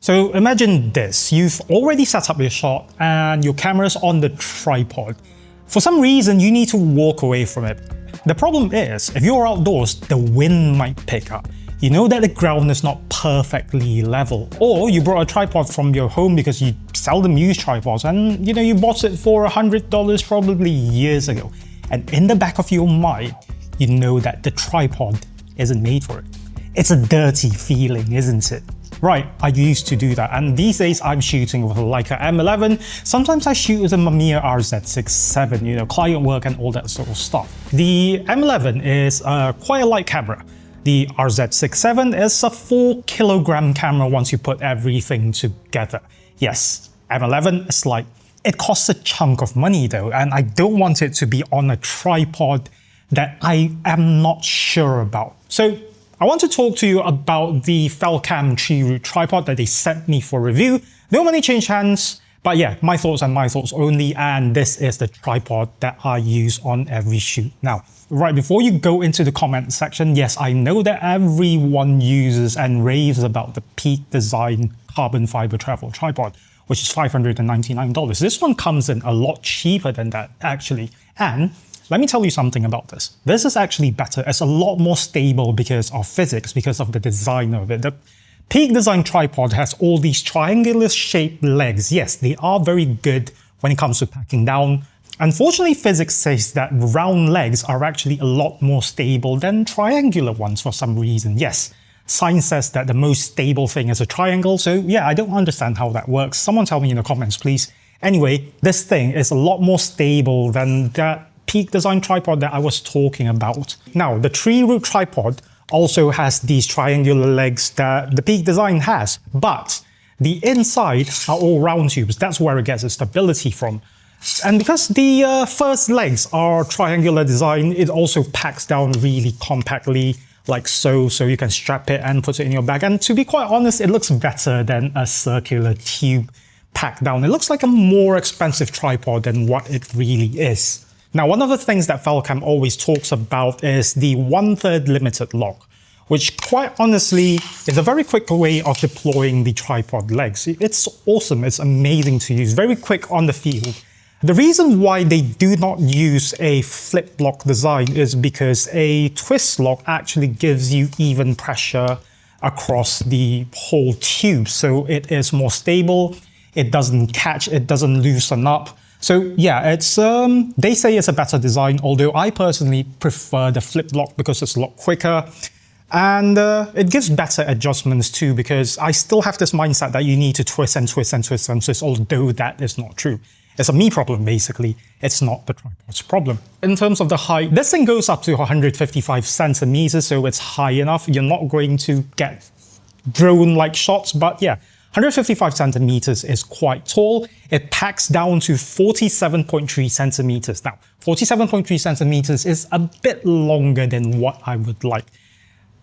So imagine this, you've already set up your shot and your camera's on the tripod. For some reason, you need to walk away from it. The problem is, if you're outdoors, the wind might pick up. You know that the ground is not perfectly level. Or you brought a tripod from your home because you seldom use tripods and you bought it for $100 probably years ago. And in the back of your mind, you know that the tripod isn't made for it. It's a dirty feeling, isn't it? Right, I used to do that, and these days I'm shooting with a Leica M11. Sometimes I shoot with a Mamiya RZ67, client work and all that sort of stuff. The M11 is quite a light camera. The RZ67 is a 4 kilogram camera once you put everything together. Yes, M11 is light. It costs a chunk of money though, and I don't want it to be on a tripod that I am not sure about. So I want to talk to you about the Falcam TreeRoot tripod that they sent me for review. No money changed hands, but yeah, my thoughts and my thoughts only, and this is the tripod that I use on every shoot. Now, right before you go into the comment section, yes, I know that everyone uses and raves about the Peak Design carbon fiber travel tripod, which is $599. This one comes in a lot cheaper than that, actually. And let me tell you something about this. This is actually better. It's a lot more stable because of physics, because of the design of it. The Peak Design tripod has all these triangular shaped legs. Yes, they are very good when it comes to packing down. Unfortunately, physics says that round legs are actually a lot more stable than triangular ones for some reason. Yes, science says that the most stable thing is a triangle. So yeah, I don't understand how that works. Someone tell me in the comments, please. Anyway, this thing is a lot more stable than that Peak Design tripod that I was talking about. Now, the TreeRoot tripod also has these triangular legs that the Peak Design has, but the inside are all round tubes. That's where it gets its stability from. And because the first legs are triangular design, it also packs down really compactly, like so you can strap it and put it in your bag. And to be quite honest, it looks better than a circular tube packed down. It looks like a more expensive tripod than what it really is. Now, one of the things that Falcam always talks about is the 1/3 limited lock, which quite honestly is a very quick way of deploying the tripod legs. It's awesome, it's amazing to use, very quick on the field. The reason why they do not use a flip lock design is because a twist lock actually gives you even pressure across the whole tube. So it is more stable, it doesn't catch, it doesn't loosen up. So yeah, it's they say it's a better design, although I personally prefer the flip lock because it's a lot quicker. And it gives better adjustments too, because I still have this mindset that you need to twist and twist and twist and twist, although that is not true. It's a me problem, basically. It's not the tripod's problem. In terms of the height, this thing goes up to 155 centimeters, so it's high enough. You're not going to get drone-like shots, but yeah, 155 centimeters is quite tall. It packs down to 47.3 centimeters. Now, 47.3 centimeters is a bit longer than what I would like.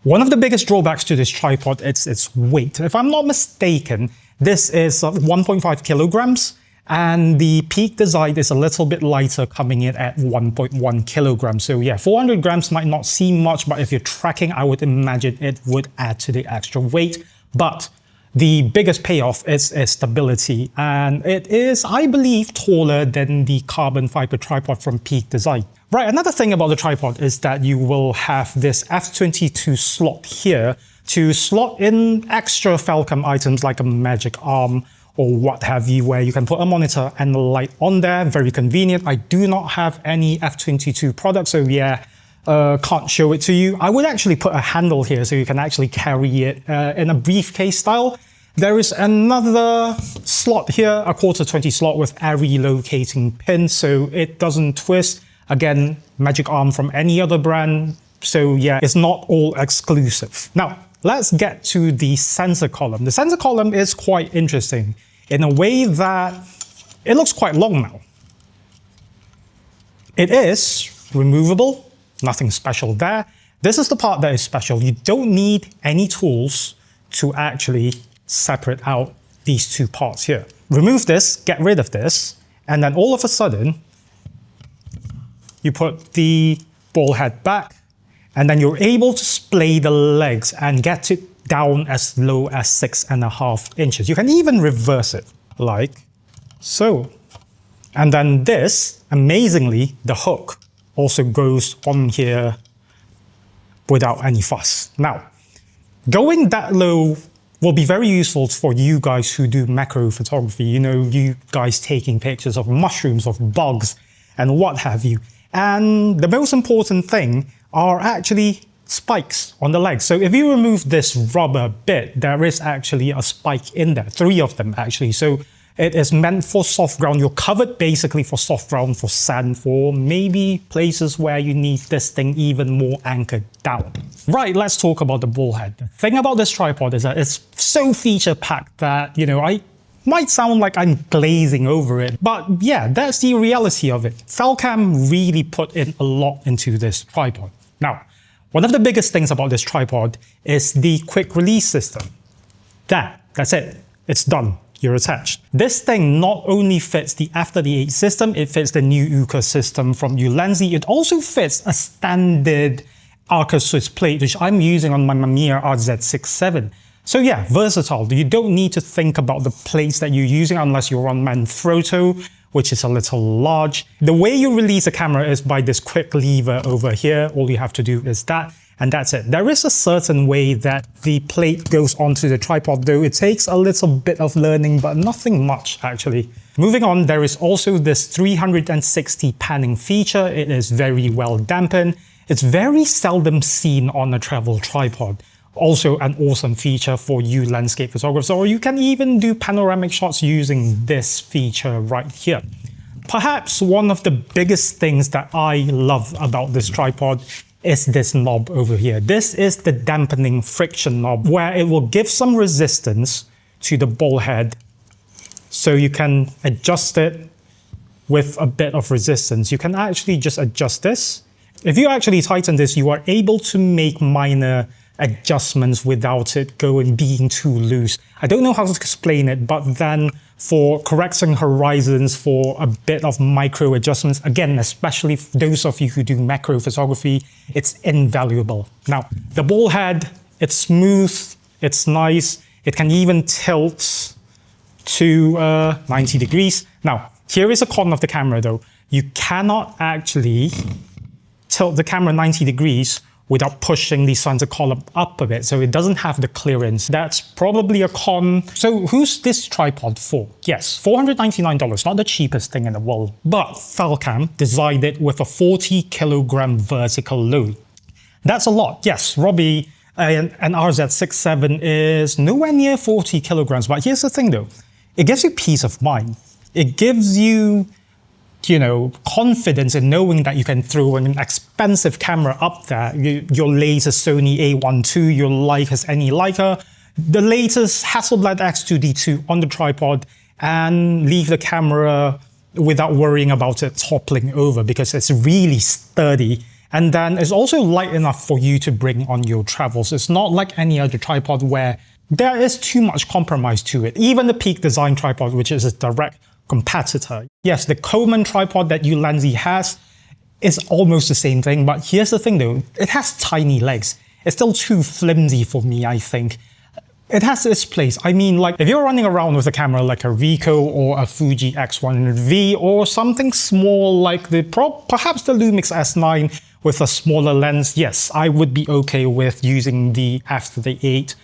One of the biggest drawbacks to this tripod is its weight. If I'm not mistaken, this is 1.5 kilograms, and the Peak Design is a little bit lighter, coming in at 1.1 kilograms. So yeah, 400 grams might not seem much, but if you're tracking, I would imagine it would add to the extra weight. But the biggest payoff is stability, and it is, I believe, taller than the carbon fiber tripod from Peak Design. Right, another thing about the tripod is that you will have this f22 slot here to slot in extra Falcam items like a magic arm or what have you, where you can put a monitor and a light on there. Very convenient. I do not have any f22 products, so yeah, can't show it to you. I would actually put a handle here so you can actually carry it in a briefcase style. There is another slot here, a 1/4-20 slot with a relocating pin so it doesn't twist. Again, magic arm from any other brand. So yeah, it's not all exclusive. Now, let's get to the sensor column. The sensor column is quite interesting in a way that it looks quite long now. It is removable, nothing special there. This is the part that is special. You don't need any tools to actually separate out these two parts here. Remove this, get rid of this, and then all of a sudden, you put the ball head back, and then you're able to splay the legs and get down as low as 6.5 inches. You can even reverse it like so. And then this, amazingly, the hook also goes on here without any fuss. Now, going that low will be very useful for you guys who do macro photography. You know, you guys taking pictures of mushrooms, of bugs, and what have you. And the most important thing are actually spikes on the legs. So if you remove this rubber bit, there is actually a spike in there, 3 of them actually. So it is meant for soft ground. You're covered basically for soft ground, for sand, for maybe places where you need this thing even more anchored down. Right, let's talk about the bullhead. The thing about this tripod is that it's so feature-packed that, you know, I might sound like I'm glazing over it, but yeah, that's the reality of it. Falcam really put in a lot into this tripod. Now, one of the biggest things about this tripod is the quick release system. That's it. It's done. You're attached. This thing not only fits the F38 system, it fits the new Uka system from Ulanzi. It also fits a standard Arca Swiss plate, which I'm using on my Mamiya RZ67. So yeah, versatile. You don't need to think about the plates that you're using unless you're on Manfrotto, which is a little large. The way you release a camera is by this quick lever over here. All you have to do is that, and that's it. There is a certain way that the plate goes onto the tripod, though it takes a little bit of learning, but nothing much actually. Moving on, there is also this 360 panning feature. It is very well dampened. It's very seldom seen on a travel tripod. Also an awesome feature for you landscape photographers, or you can even do panoramic shots using this feature right here. Perhaps one of the biggest things that I love about this tripod is this knob over here. This is the dampening friction knob, where it will give some resistance to the ball head, so you can adjust it with a bit of resistance. You can actually just adjust this. If you actually tighten this, you are able to make minor adjustments without it being too loose. I don't know how to explain it, but then for correcting horizons, for a bit of micro adjustments, again, especially for those of you who do macro photography, it's invaluable. Now, the ball head, it's smooth, it's nice, it can even tilt to 90 degrees. Now, here is a con of the camera though. You cannot actually tilt the camera 90 degrees without pushing the center column up a bit, so it doesn't have the clearance. That's probably a con. So who's this tripod for? Yes, $499, not the cheapest thing in the world, but Falcam designed it with a 40 kilogram vertical load. That's a lot. Yes, Robbie, an RZ67 is nowhere near 40 kilograms, but here's the thing though, it gives you peace of mind. It gives you, you know, confidence in knowing that you can throw an expensive camera up there, your latest Sony A12, your Leica's any Leica, the latest Hasselblad X2D2 on the tripod, and leave the camera without worrying about it toppling over, because it's really sturdy. And then it's also light enough for you to bring on your travels. It's not like any other tripod where there is too much compromise to it. Even the Peak Design tripod, which is a direct competitor. Yes, the Coleman tripod that Ulanzi has is almost the same thing, but here's the thing though, it has tiny legs. It's still too flimsy for me, I think. It has its place. I mean, like, if you're running around with a camera like a Ricoh or a Fuji X100V or something small like perhaps the Lumix S9 with a smaller lens, yes, I would be okay with using the F38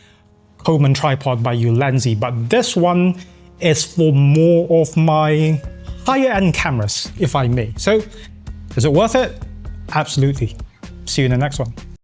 Coleman tripod by Ulanzi, but this one is for more of my higher end cameras, if I may. So, is it worth it? Absolutely. See you in the next one.